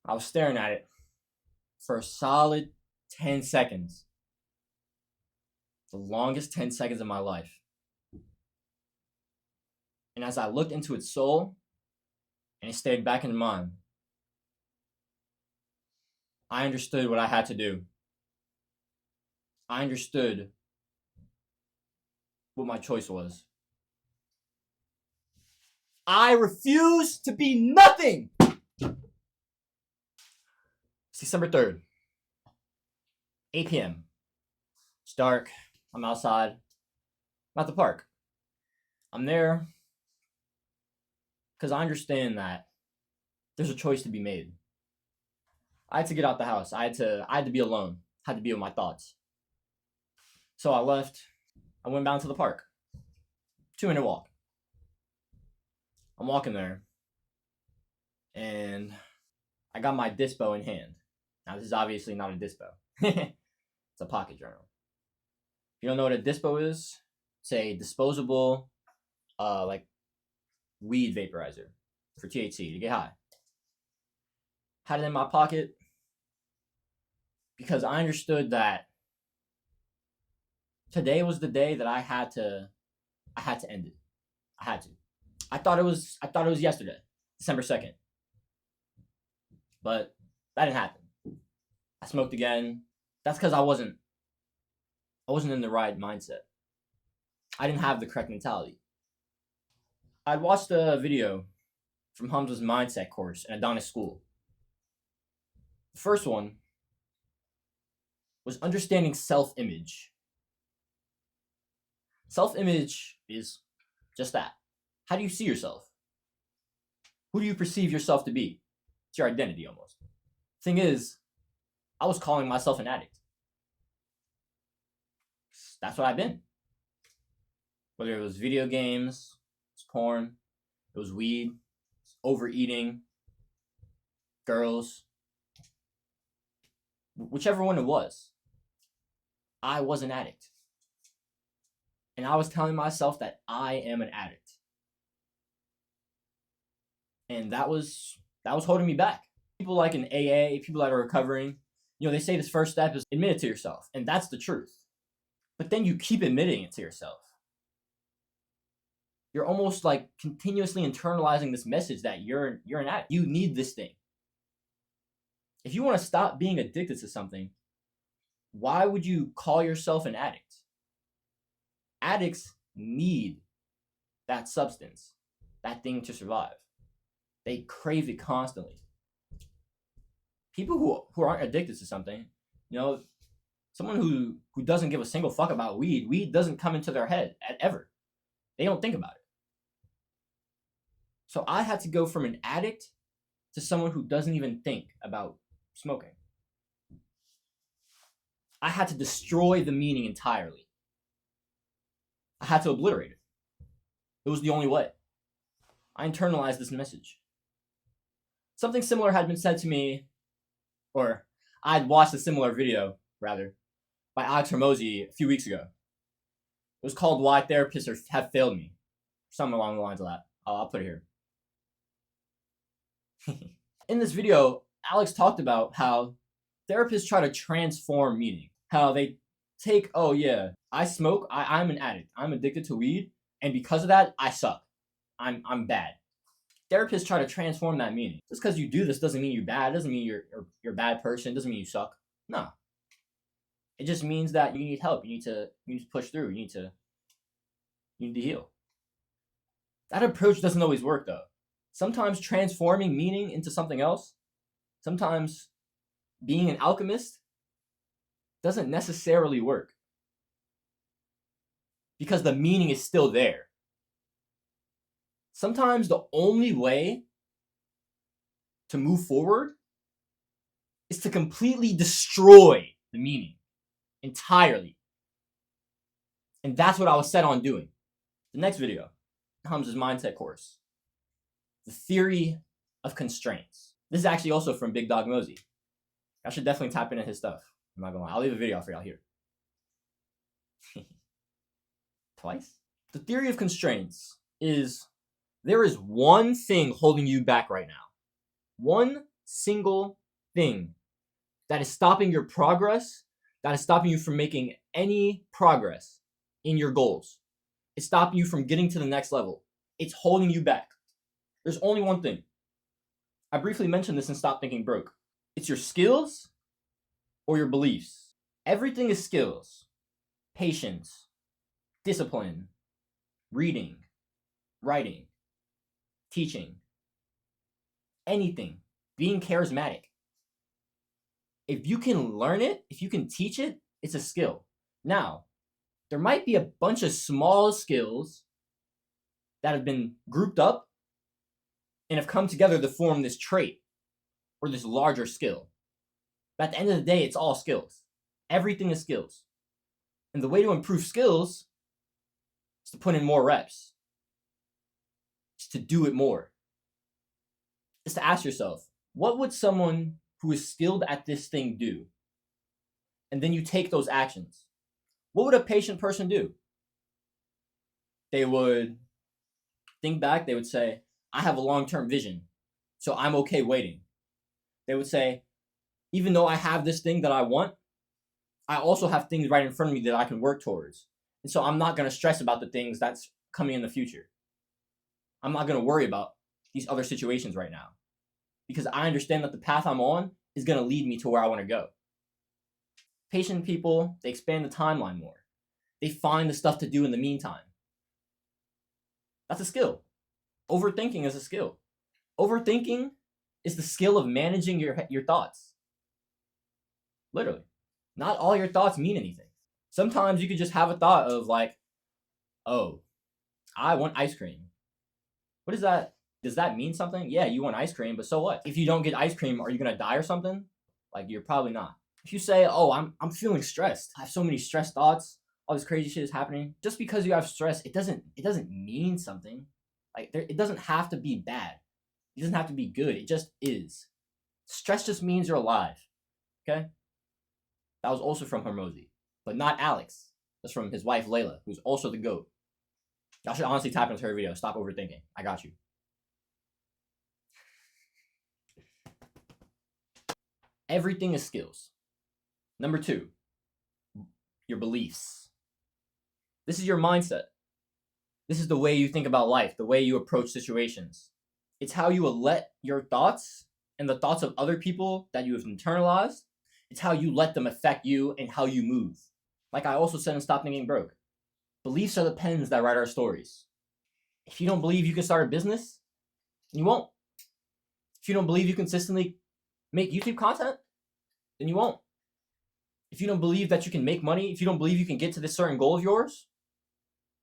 I was staring at it for a solid 10 seconds. The longest 10 seconds of my life. And as I looked into its soul and it stayed back in mine, I understood what I had to do. I understood what my choice was. I refuse to be nothing. It's December 3rd, 8 p.m. It's dark. I'm outside. I'm at the park. I'm there because I understand that there's a choice to be made. I had to get out the house. I had to be alone. I had to be with my thoughts. So I left. I went down to the park. 2-minute walk. I'm walking there, and I got my dispo in hand. Now this is obviously not a dispo. It's a pocket journal. If you don't know what a dispo is, it's a disposable, like weed vaporizer for THC to get high. Had it in my pocket because I understood that today was the day that I had to end it. I had to. I thought it was yesterday, December 2nd. But that didn't happen. I smoked again. That's because I wasn't in the right mindset. I didn't have the correct mentality. I'd watched a video from Hamza's mindset course in Adonis School. The first one was understanding self-image. Self-image is just that. How do you see yourself? Who do you perceive yourself to be? It's your identity almost. Thing is, I was calling myself an addict. That's what I've been. Whether it was video games, it was porn, it was weed, it was overeating, girls, whichever one it was, I was an addict. And I was telling myself that I am an addict. And that was holding me back. People like in AA, people that are recovering, they say this first step is admit it to yourself. And that's the truth. But then you keep admitting it to yourself. You're almost like continuously internalizing this message that you're an addict. You need this thing. If you want to stop being addicted to something, why would you call yourself an addict? Addicts need that substance, that thing to survive. They crave it constantly. People who aren't addicted to something, someone who doesn't give a single fuck about weed doesn't come into their head ever. They don't think about it. So I had to go from an addict to someone who doesn't even think about smoking. I had to destroy the meaning entirely. I had to obliterate it. It was the only way. I internalized this message. Something similar had been said to me, or I'd watched a similar video, rather, by Alex Hormozy a few weeks ago. It was called Why Therapists Have Failed Me. Something along the lines of that. I'll put it here. In this video, Alex talked about how therapists try to transform meaning. How they take, oh yeah, I smoke, I'm an addict. I'm addicted to weed, and because of that, I suck. I'm bad. Therapists try to transform that meaning. Just because you do this doesn't mean you're bad. It doesn't mean you're a bad person. It doesn't mean you suck. No. It just means that you need help. You need to push through. You need to heal. That approach doesn't always work though. Sometimes transforming meaning into something else, sometimes being an alchemist doesn't necessarily work. Because the meaning is still there. Sometimes the only way to move forward is to completely destroy the meaning entirely. And that's what I was set on doing. The next video, Hamza's mindset course. The theory of constraints. This is actually also from Big Dog Mosey. I should definitely tap into his stuff. I'm not gonna lie. I'll leave a video for y'all here. Twice? The theory of constraints is there is one thing holding you back right now. One single thing that is stopping your progress, that is stopping you from making any progress in your goals. It's stopping you from getting to the next level. It's holding you back. There's only one thing. I briefly mentioned this in Stop Thinking Broke. It's your skills or your beliefs. Everything is skills. Patience, discipline, reading, writing, teaching, anything, being charismatic. If you can learn it, if you can teach it, it's a skill. Now, there might be a bunch of small skills that have been grouped up and have come together to form this trait or this larger skill. But at the end of the day, it's all skills. Everything is skills. And the way to improve skills is to put in more reps. It's to do it more. It's to ask yourself, what would someone who is skilled at this thing do? And then you take those actions. What would a patient person do? They would think back, they would say, I have a long-term vision, so I'm okay waiting. They would say, even though I have this thing that I want, I also have things right in front of me that I can work towards. And so I'm not going to stress about the things that's coming in the future. I'm not going to worry about these other situations right now because I understand that the path I'm on is going to lead me to where I want to go. Patient people, they expand the timeline more. They find the stuff to do in the meantime. That's a skill. Overthinking is a skill. Overthinking is the skill of managing your thoughts. Literally. Not all your thoughts mean anything. Sometimes you could just have a thought of like, oh, I want ice cream. What is that? Does that mean something? Yeah, you want ice cream, but so what? If you don't get ice cream, are you gonna die or something? Like, you're probably not. If you say, oh, I'm feeling stressed. I have so many stress thoughts. All this crazy shit is happening. Just because you have stress, it doesn't mean something. Like, it doesn't have to be bad. It doesn't have to be good. It just is. Stress just means you're alive. Okay? That was also from Hormozy, but not Alex. That's from his wife, Layla, who's also the GOAT. Y'all should honestly tap into her video. Stop overthinking. I got you. Everything is skills. Number 2, your beliefs. This is your mindset. This is the way you think about life, the way you approach situations. It's how you will let your thoughts and the thoughts of other people that you have internalized, it's how you let them affect you and how you move. Like I also said in Stop Thinking Broke, beliefs are the pens that write our stories. If you don't believe you can start a business, you won't. If you don't believe you consistently make YouTube content, then you won't. If you don't believe that you can make money, if you don't believe you can get to this certain goal of yours,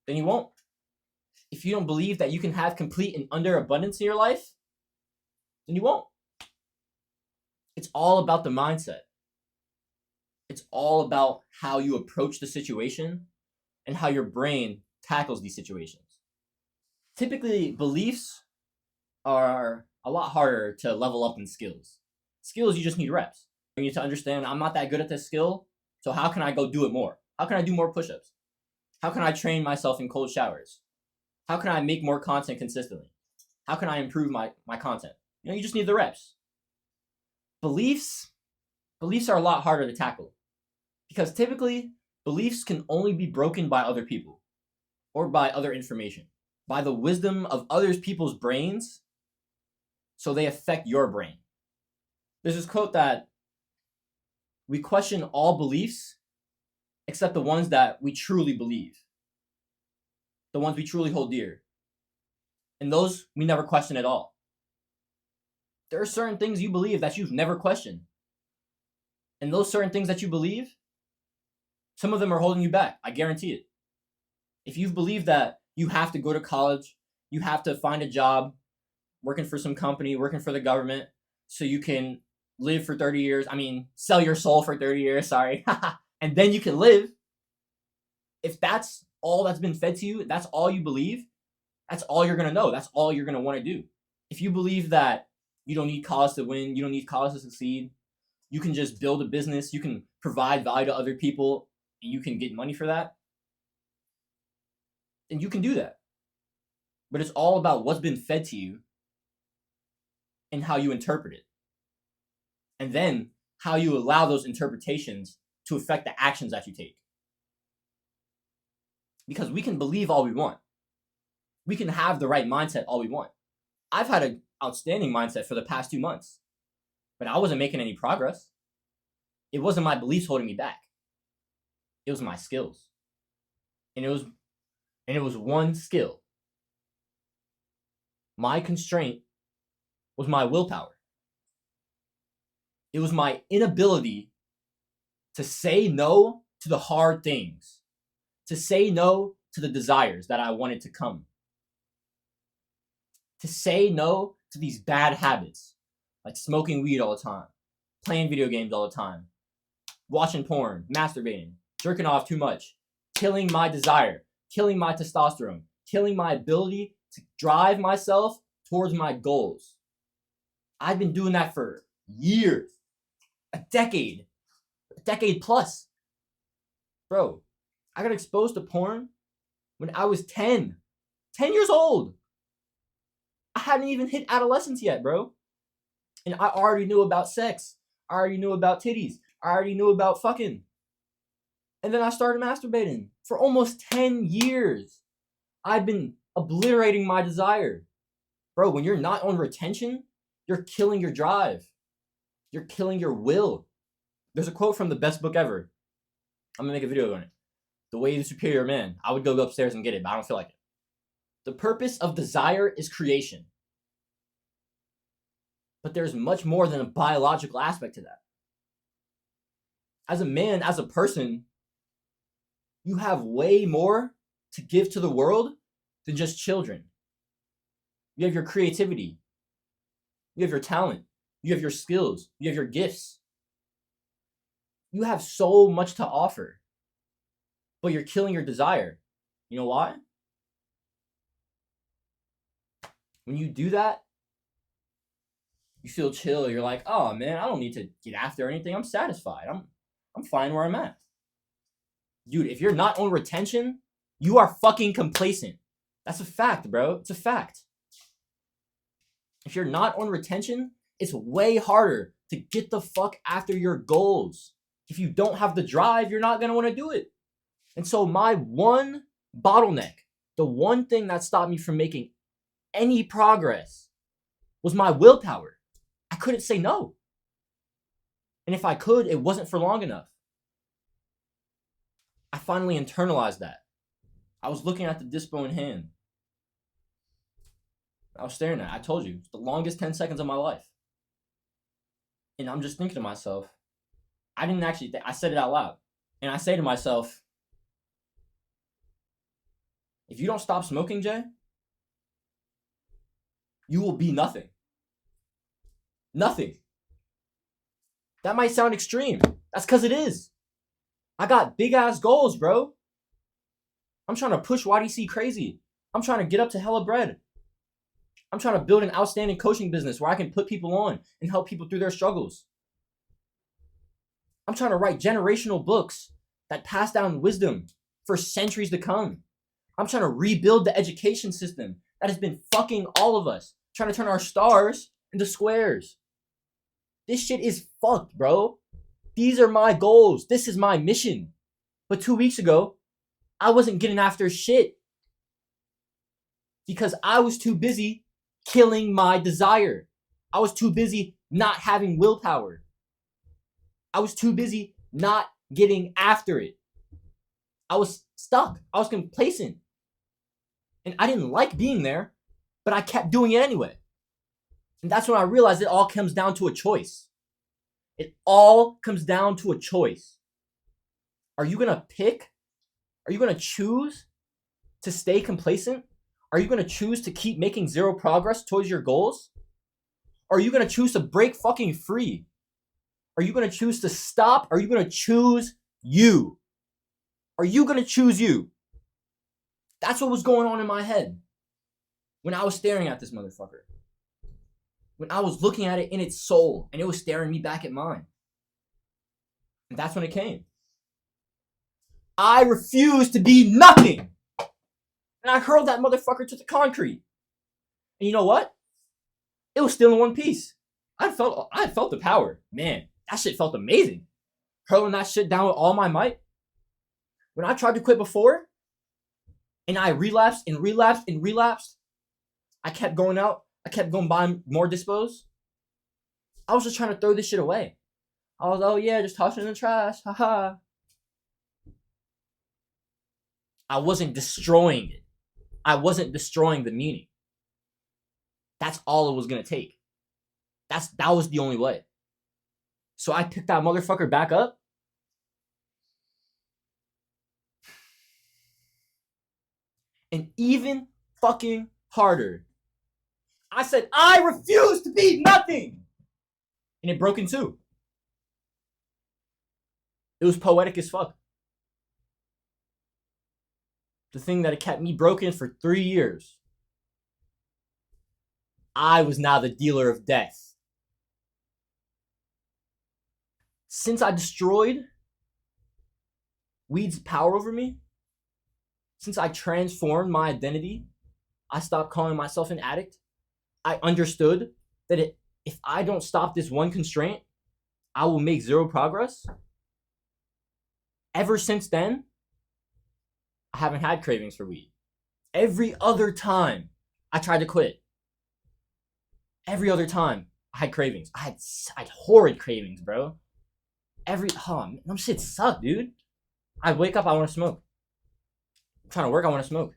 then you won't. If you don't believe that you can have complete and utter abundance in your life, then you won't. It's all about the mindset. It's all about how you approach the situation and how your brain tackles these situations. Typically, beliefs are a lot harder to level up than skills. Skills, you just need reps. You need to understand, I'm not that good at this skill, so how can I go do it more? How can I do more push-ups? How can I train myself in cold showers? How can I make more content consistently? How can I improve my content? You just need the reps. Beliefs are a lot harder to tackle because typically beliefs can only be broken by other people or by other information, by the wisdom of other people's brains, so they affect your brain. There's this quote that we question all beliefs except the ones that we truly believe, the ones we truly hold dear. And those we never question at all. There are certain things you believe that you've never questioned. And those certain things that you believe, some of them are holding you back. I guarantee it. If you've believed that you have to go to college, you have to find a job, working for some company, working for the government, so you can live for 30 years. I mean, sell your soul for 30 years, sorry. And then you can live. If that's all that's been fed to you, that's all you believe, that's all you're going to know. That's all you're going to want to do. If you believe that you don't need college to win, you don't need college to succeed, you can just build a business, you can provide value to other people, and you can get money for that, then you can do that. But it's all about what's been fed to you and how you interpret it. and then how you allow those interpretations to affect the actions that you take. Because we can believe all we want. We can have the right mindset all we want. I've had an outstanding mindset for the past 2 months, but I wasn't making any progress. It wasn't my beliefs holding me back. It was my skills. And it was one skill. My constraint was my willpower. It was my inability to say no to the hard things, to say no to the desires that I wanted to come, to say no to these bad habits, like smoking weed all the time, playing video games all the time, watching porn, masturbating, jerking off too much, killing my desire, killing my testosterone, killing my ability to drive myself towards my goals. I've been doing that for years, a decade plus. Bro, I got exposed to porn when I was 10 years old. I hadn't even hit adolescence yet, bro. And I already knew about sex. I already knew about titties. I already knew about fucking. And then I started masturbating for almost 10 years. I've been obliterating my desire. Bro, when you're not on retention, you're killing your drive. You're killing your will. There's a quote from the best book ever. I'm going to make a video on it. The Way of the Superior Man. I would go upstairs and get it, but I don't feel like it. The purpose of desire is creation. But there's much more than a biological aspect to that. As a man, as a person, you have way more to give to the world than just children. You have your creativity. You have your talent. You have your skills. You have your gifts. You have so much to offer. But you're killing your desire. You know why? When you do that, you feel chill. You're like, oh man, I don't need to get after anything. I'm satisfied. I'm fine where I'm at. Dude, if you're not on retention, you are fucking complacent. That's a fact, bro. It's a fact. If you're not on retention, it's way harder to get the fuck after your goals. If you don't have the drive, you're not going to want to do it. And so my one bottleneck, the one thing that stopped me from making any progress was my willpower. I couldn't say no. And if I could, it wasn't for long enough. I finally internalized that. I was looking at the dispo in hand. I was staring at it. I told you, it's the longest 10 seconds of my life. And I'm just thinking to myself, I didn't actually I said it out loud. And I say to myself, if you don't stop smoking, Jay, you will be nothing. Nothing. That might sound extreme. That's because it is. I got big ass goals, bro. I'm trying to push YDC crazy. I'm trying to get up to hella bread. I'm trying to build an outstanding coaching business where I can put people on and help people through their struggles. I'm trying to write generational books that pass down wisdom for centuries to come. I'm trying to rebuild the education system that has been fucking all of us, trying to turn our stars into squares. This shit is fucked, bro. These are my goals. This is my mission. But 2 weeks ago, I wasn't getting after shit because I was too busy killing my desire. I was too busy not having willpower. I was too busy not getting after it. I was stuck. I was complacent. And I didn't like being there, but I kept doing it anyway. And that's when I realized it all comes down to a choice. It all comes down to a choice. Are you going to pick? Are you going to choose to stay complacent? Are you going to choose to keep making zero progress towards your goals? Or are you going to choose to break fucking free? Are you going to choose to stop? Are you going to choose you? Are you going to choose you? That's what was going on in my head when I was staring at this motherfucker. When I was looking at it in its soul and it was staring me back at mine. And that's when it came. I refuse to be nothing. And I hurled that motherfucker to the concrete. And you know what? It was still in one piece. I felt the power. Man, that shit felt amazing. Hurling that shit down with all my might. When I tried to quit before, and I relapsed and relapsed and relapsed, I kept going out. I kept going buying more dispos. I was just trying to throw this shit away. I was, oh yeah, just toss it in the trash. Haha. I wasn't destroying it. I wasn't destroying the meaning. That's all it was gonna take. That was the only way. So I picked that motherfucker back up. And even fucking harder. I said, I refuse to be nothing. And it broke in two. It was poetic as fuck. The thing that it kept me broken for 3 years. I was now the dealer of death. Since I destroyed weed's power over me, since I transformed my identity, I stopped calling myself an addict. I understood that if I don't stop this one constraint, I will make zero progress. Ever since then, I haven't had cravings for weed. Every other time I tried to quit, every other time I had cravings. I had horrid cravings, bro. Them shit suck, dude. I wake up, I want to smoke. I'm trying to work, I want to smoke.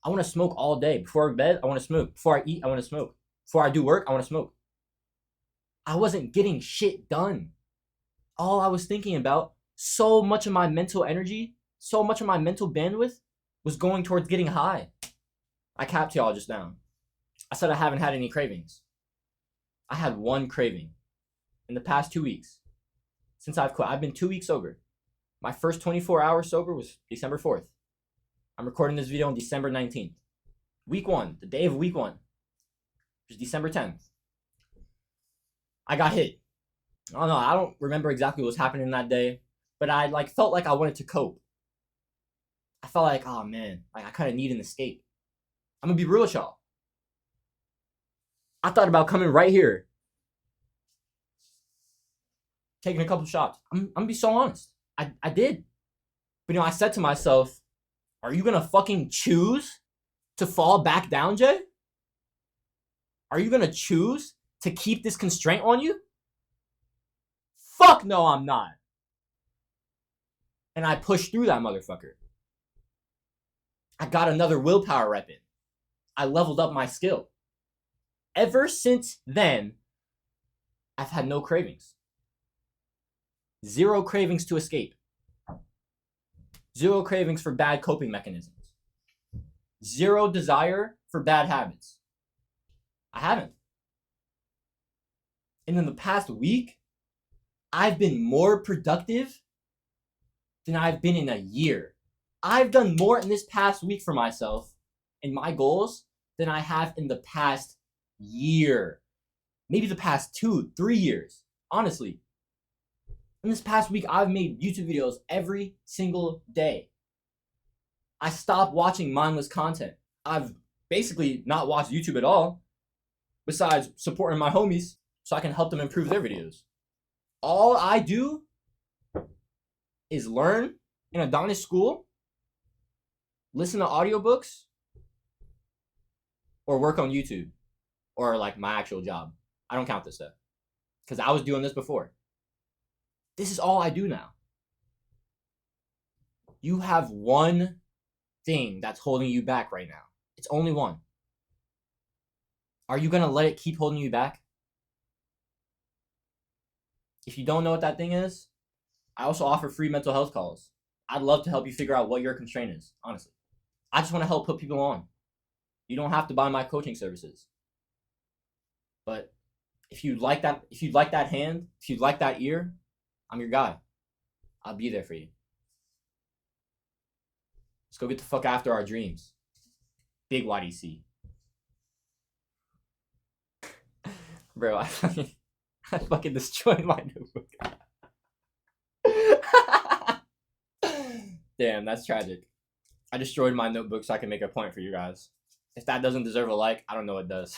I want to smoke all day. Before bed, I want to smoke. Before I eat, I want to smoke. Before I do work, I want to smoke. I wasn't getting shit done. All I was thinking about, so much of my mental energy, so much of my mental bandwidth was going towards getting high. I capped y'all just now. I said I haven't had any cravings. I had one craving in the past 2 weeks. Since I've quit, I've been 2 weeks sober. My first 24 hours sober was December 4th. I'm recording this video on December 19th. Week 1, the day of week 1, which is December 10th. I got hit. I don't know, I don't remember exactly what was happening that day, but I felt like I wanted to cope. I felt like, oh man, I kind of need an escape. I'm gonna be real with y'all. I thought about coming right here, taking a couple shots. I'm gonna be so honest. I did. But I said to myself, are you gonna fucking choose to fall back down, Jay? Are you gonna choose to keep this constraint on you? Fuck no, I'm not. And I pushed through that motherfucker. I got another willpower rep in. I leveled up my skill. Ever since then, I've had no cravings. Zero cravings to escape. Zero cravings for bad coping mechanisms. Zero desire for bad habits. I haven't. And in the past week, I've been more productive than I've been in a year. I've done more in this past week for myself and my goals than I have in the past year. Maybe the past 2-3 years. Honestly. In this past week, I've made YouTube videos every single day. I stopped watching mindless content. I've basically not watched YouTube at all, besides supporting my homies so I can help them improve their videos. All I do is learn in a Danish school, listen to audiobooks, or work on YouTube, or my actual job. I don't count this stuff because I was doing this before. This is all I do now. You have one thing that's holding you back right now. It's only one. Are you gonna let it keep holding you back? If you don't know what that thing is, I also offer free mental health calls. I'd love to help you figure out what your constraint is, honestly. I just want to help put people on. You don't have to buy my coaching services. But if you'd like that hand, if you'd like that ear, I'm your guy. I'll be there for you. Let's go get the fuck after our dreams. Big YDC. Bro, I fucking destroyed my notebook. Damn, that's tragic. I destroyed my notebook so I can make a point for you guys. If that doesn't deserve a like, I don't know what does.